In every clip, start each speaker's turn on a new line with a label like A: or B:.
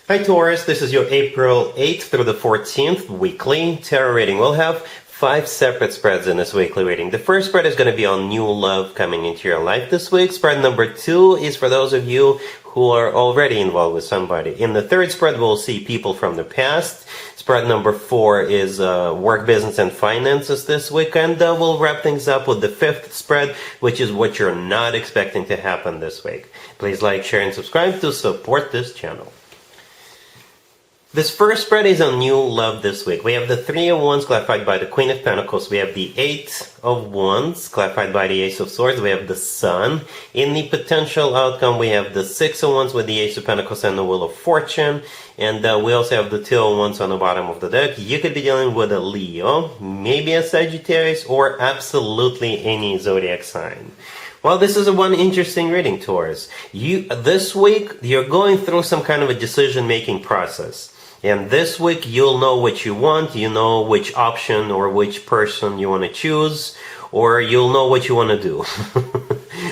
A: Hi Taurus, this is your April 8th through the 14th weekly tarot reading. We'll have 5 separate spreads in this weekly reading. The first spread is going to be on new love coming into your life this week. Spread number 2 is for those of you who are already involved with somebody. In the third spread, we'll see people from the past. Spread number 4 is work, business, and finances this week. And we'll wrap things up with the 5th spread, which is what you're not expecting to happen this week. Please like, share, and subscribe to support this channel. This first spread is on new love this week. We have the 3 of Wands clarified by the Queen of Pentacles. We have the 8 of Wands clarified by the Ace of Swords. We have the Sun. In the potential outcome, we have the 6 of Wands with the Ace of Pentacles and the Wheel of Fortune. And we also have the 2 of Wands on the bottom of the deck. You could be dealing with a Leo, maybe a Sagittarius, or absolutely any zodiac sign. Well, this is one interesting reading, Taurus. This week, you're going through some kind of a decision-making process. And this week, you'll know what you want, you know which option or which person you want to choose, or you'll know what you want to do.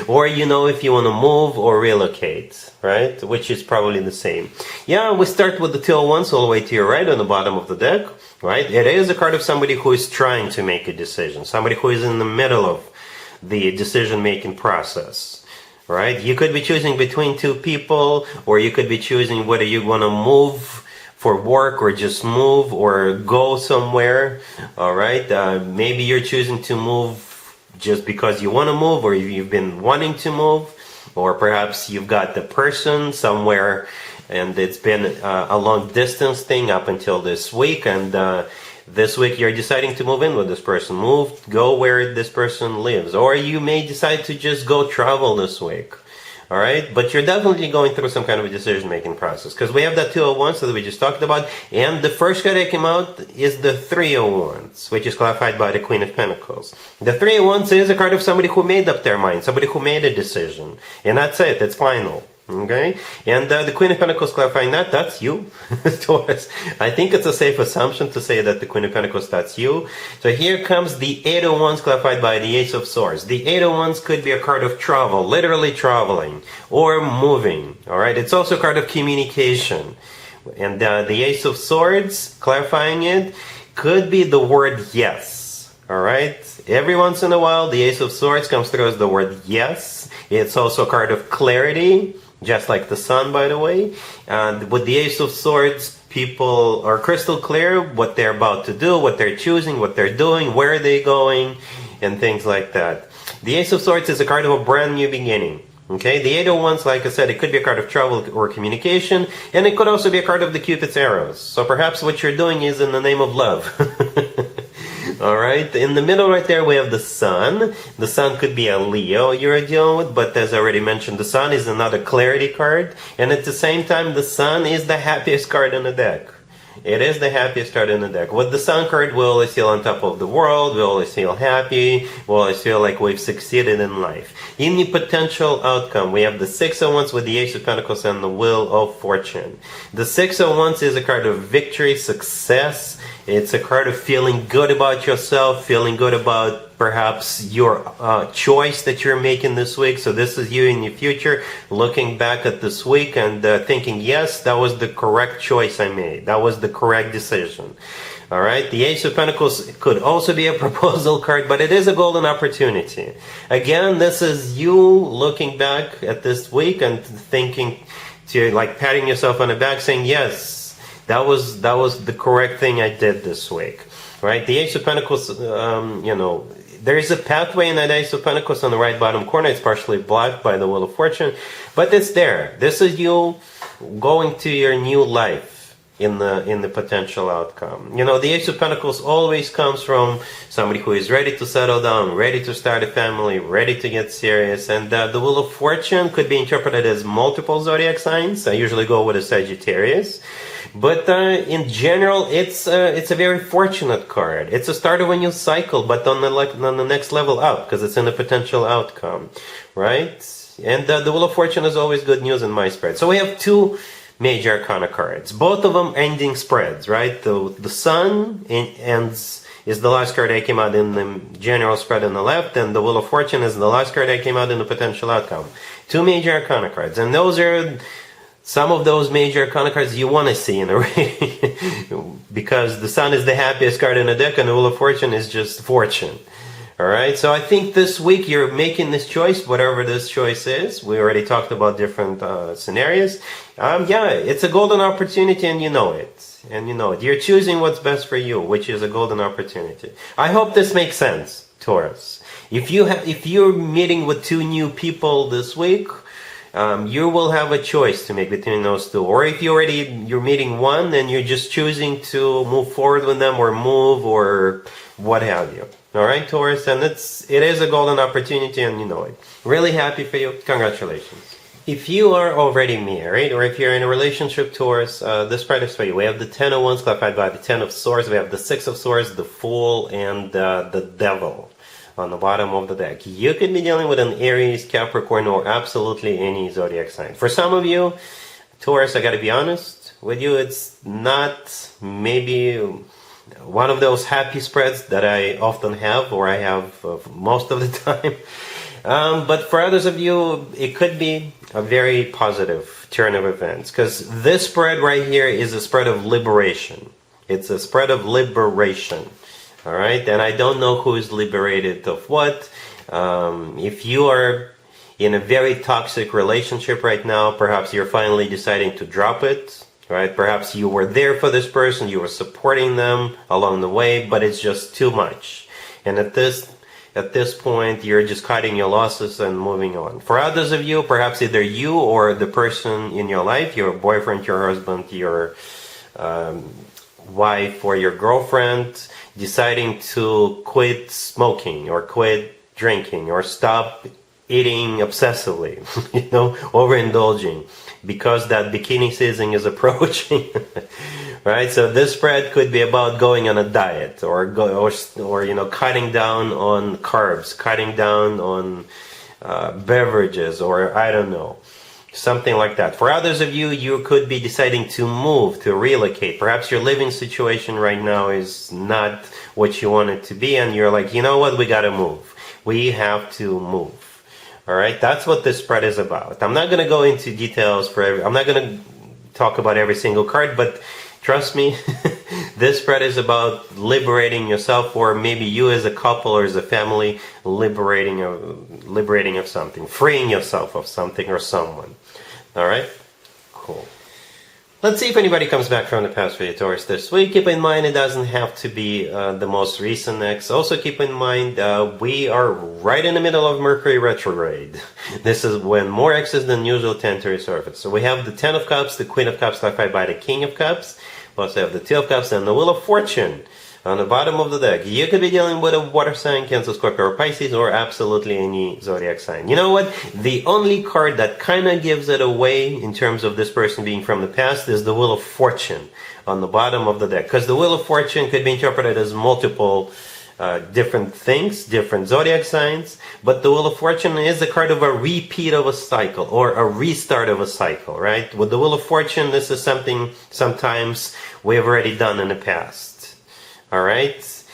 A: Or you know if you want to move or relocate, right? Which is probably the same. Yeah, we start with the 2 of Wands all the way to your right on the bottom of the deck, right? It is a card of somebody who is trying to make a decision, somebody who is in the middle of the decision-making process. Right? You could be choosing between 2 people, or you could be choosing whether you want to move for work or just move or go somewhere. All right, maybe you're choosing to move just because you want to move, or you've been wanting to move, or perhaps you've got the person somewhere and it's been a long distance thing up until this week, and this week you're deciding to move in with this person, go where this person lives, or you may decide to just go travel this week. All right, but you're definitely going through some kind of a decision-making process, because we have that 2 of Wands that we just talked about, and the first card that came out is the 3 of Wands, which is clarified by the Queen of Pentacles. The 3 of Wands is a card of somebody who made up their mind, somebody who made a decision, and that's it, it's final. Okay, and the Queen of Pentacles clarifying that's you, Taurus. I think it's a safe assumption to say that the Queen of Pentacles, that's you. So here comes the 8 of Wands clarified by the Ace of Swords. The 8 of Wands could be a card of travel, literally traveling, or moving. All right, it's also a card of communication. And the Ace of Swords, clarifying it, could be the word yes. All right, every once in a while, the Ace of Swords comes through as the word yes. It's also a card of clarity, just like the Sun, by the way. And with the Ace of Swords, people are crystal clear what they're about to do, what they're choosing, what they're doing, where they're going, and things like that. The Ace of Swords is a card of a brand new beginning. Okay, the 8 of Wands, like I said, it could be a card of travel or communication, and it could also be a card of the Cupid's arrows. So perhaps what you're doing is in the name of love. All right, in the middle right there we have the Sun. The Sun could be a Leo you're dealing with, but as I already mentioned, the Sun is another clarity card, and at the same time the Sun is the happiest card in the deck. It is the happiest card in the deck. With the Sun card, we always feel on top of the world, we always feel happy, we always feel like we've succeeded in life. In the potential outcome, we have the 6 of Wands with the Ace of Pentacles and the Wheel of Fortune. The 6 of Wands is a card of victory, success. It's a card of feeling good about yourself, feeling good about perhaps your choice that you're making this week. So this is you in the future looking back at this week and thinking, yes, that was the correct choice I made. That was the correct decision. All right, the Ace of Pentacles could also be a proposal card, but it is a golden opportunity. Again, this is you looking back at this week and thinking, like patting yourself on the back, saying, yes, that was the correct thing I did this week, right? The Ace of Pentacles, there is a pathway in that Ace of Pentacles on the right bottom corner. It's partially blocked by the Wheel of Fortune, but it's there. This is you going to your new life in the potential outcome. You know, the Ace of Pentacles always comes from somebody who is ready to settle down, ready to start a family, ready to get serious. And the Wheel of Fortune could be interpreted as multiple zodiac signs. I usually go with a Sagittarius. But in general, it's a very fortunate card. It's a start of a new cycle, but on the next level up, because it's in the potential outcome, right? And the Wheel of Fortune is always good news in my spread. So we have 2 major arcana cards, both of them ending spreads, right? The Sun ends is the last card that came out in the general spread on the left, and the Wheel of Fortune is the last card that came out in the potential outcome. 2 major arcana cards, and those are some of those major arcana cards you want to see in a reading because the Sun is the happiest card in the deck and the Wheel of Fortune is just fortune. Alright, so I think this week you're making this choice, whatever this choice is. We already talked about different scenarios. Yeah, it's a golden opportunity and you know it. And you know it. You're choosing what's best for you, which is a golden opportunity. I hope this makes sense, Taurus. If you're meeting with two new people this week, you will have a choice to make between those two. Or if you're meeting one and you're just choosing to move forward with them or move or what have you. Alright, Taurus, and it is a golden opportunity and you know it. Really happy for you. Congratulations. If you are already married or if you're in a relationship, Taurus, this spread is for you. We have the 10 of Wands clarified by the 10 of Swords. We have the 6 of Swords, the Fool, and the Devil on the bottom of the deck. You could be dealing with an Aries, Capricorn, or absolutely any zodiac sign. For some of you, Taurus, I gotta be honest with you, it's not maybe one of those happy spreads that I often have, or I have most of the time. But for others of you, it could be a very positive turn of events, because this spread right here is a spread of liberation. It's a spread of liberation. All right, and I don't know who is liberated of what. If you are in a very toxic relationship right now, perhaps you're finally deciding to drop it. Right? Perhaps you were there for this person, you were supporting them along the way, but it's just too much. And at this point, you're just cutting your losses and moving on. For others of you, perhaps either you or the person in your life, your boyfriend, your husband, your wife, or your girlfriend, deciding to quit smoking or quit drinking or stop eating obsessively, overindulging, because that bikini season is approaching. Right? So this spread could be about going on a diet or cutting down on carbs, cutting down on beverages, or I don't know, something like that. For others of you, you could be deciding to move, to relocate. Perhaps your living situation right now is not what you want it to be, and you're like, you know what, we gotta move. We have to move. All right, that's what this spread is about. I'm not going to go into details I'm not going to talk about every single card, but trust me, this spread is about liberating yourself, or maybe you as a couple or as a family, liberating of something, freeing yourself of something or someone. All right, cool. Let's see if anybody comes back from the past for you, Taurus, this week. Keep in mind, it doesn't have to be the most recent X. Also keep in mind, we are right in the middle of Mercury retrograde. This is when more X's than usual tend to resurface. So we have the 10 of Cups, the Queen of Cups clarified by the King of Cups. We also have the 2 of Cups and the Wheel of Fortune on the bottom of the deck. You could be dealing with a water sign, Cancer, Scorpio, or Pisces, or absolutely any zodiac sign. You know what? The only card that kind of gives it away in terms of this person being from the past is the Wheel of Fortune on the bottom of the deck. Because the Wheel of Fortune could be interpreted as multiple different things, different zodiac signs. But the Wheel of Fortune is a card of a repeat of a cycle, or a restart of a cycle, right? With the Wheel of Fortune, this is something sometimes we've already done in the past. All right,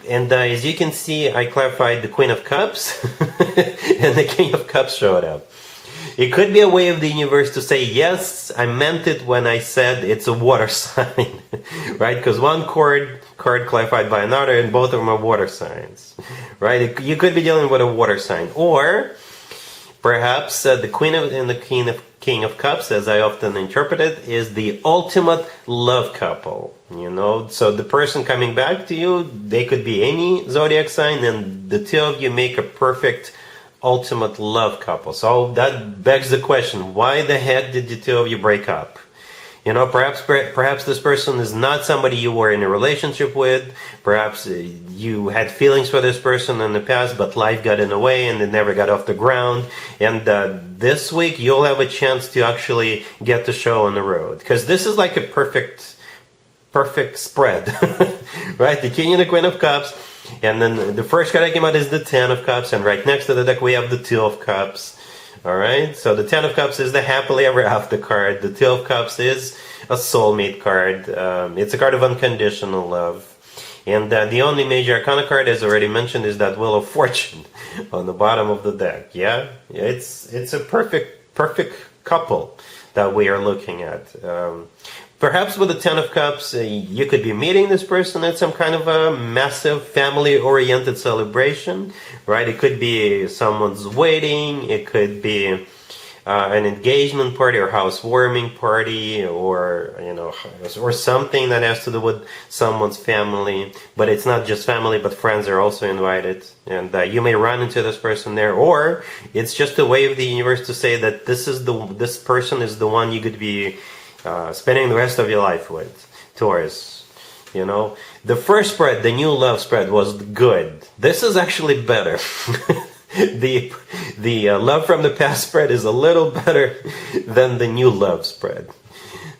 A: and as you can see, I clarified the Queen of Cups and the King of Cups showed up. It could be a way of the universe to say, yes, I meant it when I said it's a water sign, right? Because one card clarified by another, and both of them are water signs, right? You could be dealing with a water sign, or perhaps the Queen and the King of Cups, as I often interpret it, is the ultimate love couple. So the person coming back to you, they could be any zodiac sign, and the two of you make a perfect ultimate love couple. So that begs the question, why the heck did the two of you break up? Perhaps this person is not somebody you were in a relationship with. Perhaps you had feelings for this person in the past, but life got in the way and it never got off the ground. And this week you'll have a chance to actually get the show on the road, because this is like a perfect spread, right? The King and the Queen of Cups, and then the first card that came out is the 10 of Cups, and right next to the deck we have the 2 of Cups. All right, so the 10 of Cups is the happily ever after card. The 2 of Cups is a soulmate card. It's a card of unconditional love. And the only major arcana card, as already mentioned, is that Wheel of Fortune on the bottom of the deck. Yeah, it's a perfect couple. that we are looking at. Perhaps with the Ten of Cups, you could be meeting this person at some kind of a massive family-oriented celebration, right? It could be someone's wedding, it could be an engagement party or housewarming party, or or something that has to do with someone's family. But it's not just family, but friends are also invited, and you may run into this person there, or it's just a way of the universe to say that this person is the one you could be spending the rest of your life with, Taurus. The first spread, the new love spread, was good. This is actually better. The love from the past spread is a little better than the new love spread.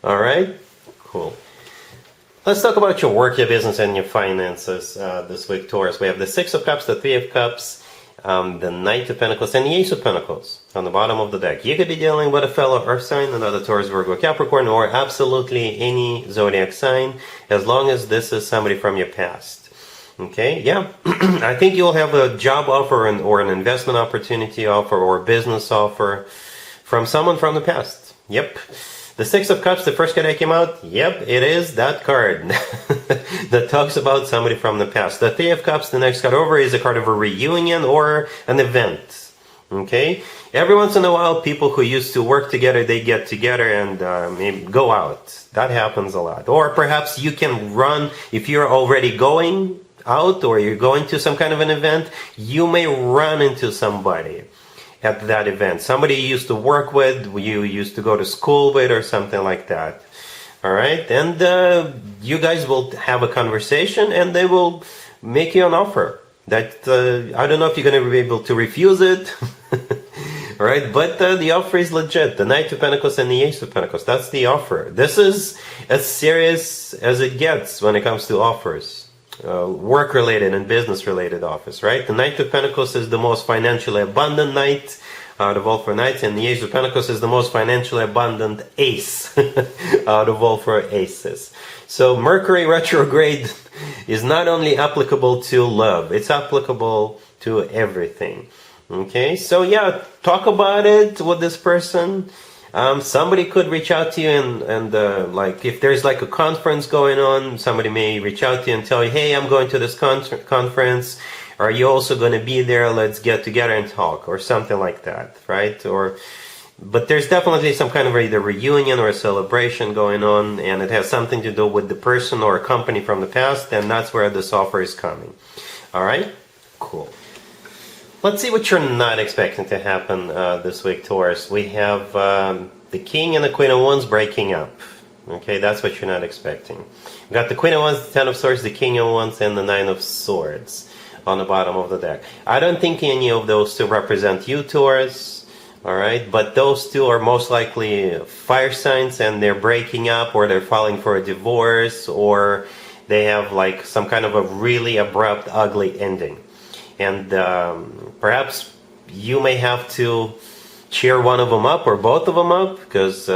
A: All right? Cool. Let's talk about your work, your business, and your finances this week, Taurus. We have the Six of Cups, the Three of Cups, the Knight of Pentacles, and the Ace of Pentacles on the bottom of the deck. You could be dealing with a fellow Earth sign, another Taurus, Virgo, Capricorn, or absolutely any zodiac sign, as long as this is somebody from your past. Okay, yeah. I think you'll have a job offer or an investment opportunity offer or a business offer from someone from the past. Yep. The Six of Cups, the first card that came out, yep, it is that card that talks about somebody from the past. The Three of Cups, the next card over, is a card of a reunion or an event. Okay? Every once in a while, people who used to work together, they get together and maybe go out. That happens a lot. Or perhaps you can run, if you're already going out or you're going to some kind of an event, you may run into somebody at that event. Somebody you used to work with, you used to go to school with, or something like that. All right? And you guys will have a conversation and they will make you an offer that I don't know if you're going to be able to refuse it. All right? But the offer is legit. The Knight of Pentacles and the Ace of Pentacles. That's the offer. This is as serious as it gets when it comes to offers. Work-related and business-related offers, right? The Knight of Pentacles is the most financially abundant knight out of all four knights, and the Ace of Pentacles is the most financially abundant ace out of all four aces. So Mercury retrograde is not only applicable to love, it's applicable to everything. Okay, so yeah, talk about it with this person. Somebody could reach out to you and like if there's like a conference going on, somebody may reach out to you and tell you, hey, I'm going to this conference. Are you also going to be there? Let's get together and talk, or something like that, right? But there's definitely some kind of either reunion or a celebration going on, and it has something to do with the person or a company from the past, and that's where this offer is coming. All right? Cool. Let's see what you're not expecting to happen this week, Taurus. We have the King and the Queen of Wands breaking up. Okay, that's what you're not expecting. We've got the Queen of Wands, the Ten of Swords, the King of Wands, and the Nine of Swords on the bottom of the deck. I don't think any of those two represent you, Taurus. All right, but those two are most likely fire signs, and they're breaking up, or they're filing for a divorce, or they have like some kind of a really abrupt, ugly ending. And perhaps you may have to cheer one of them up or both of them up, because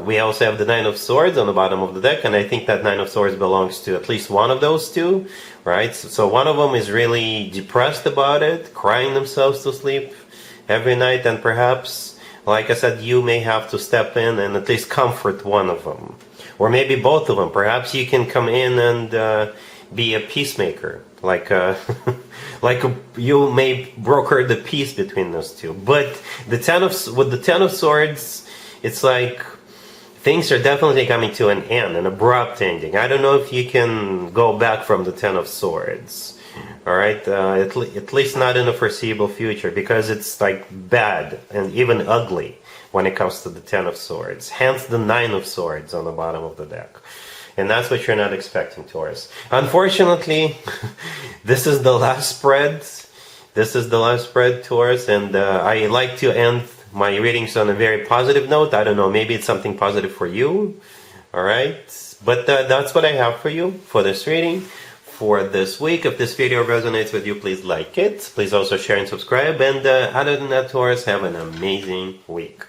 A: we also have the Nine of Swords on the bottom of the deck, and I think that Nine of Swords belongs to at least one of those two, right? So one of them is really depressed about it, crying themselves to sleep every night, and perhaps, like I said, you may have to step in and at least comfort one of them. Or maybe both of them. Perhaps you can come in and be a peacemaker. Like you may broker the peace between those two. But with the Ten of Swords, it's like things are definitely coming to an end, an abrupt ending. I don't know if you can go back from the Ten of Swords. All right, at least not in the foreseeable future, because it's like bad and even ugly when it comes to the Ten of Swords. Hence the Nine of Swords on the bottom of the deck. And that's what you're not expecting, Taurus. Unfortunately, this is the last spread. This is the last spread, Taurus. And I like to end my readings on a very positive note. I don't know, maybe it's something positive for you. All right. But that's what I have for you for this reading for this week. If this video resonates with you, please like it. Please also share and subscribe. And other than that, Taurus, have an amazing week.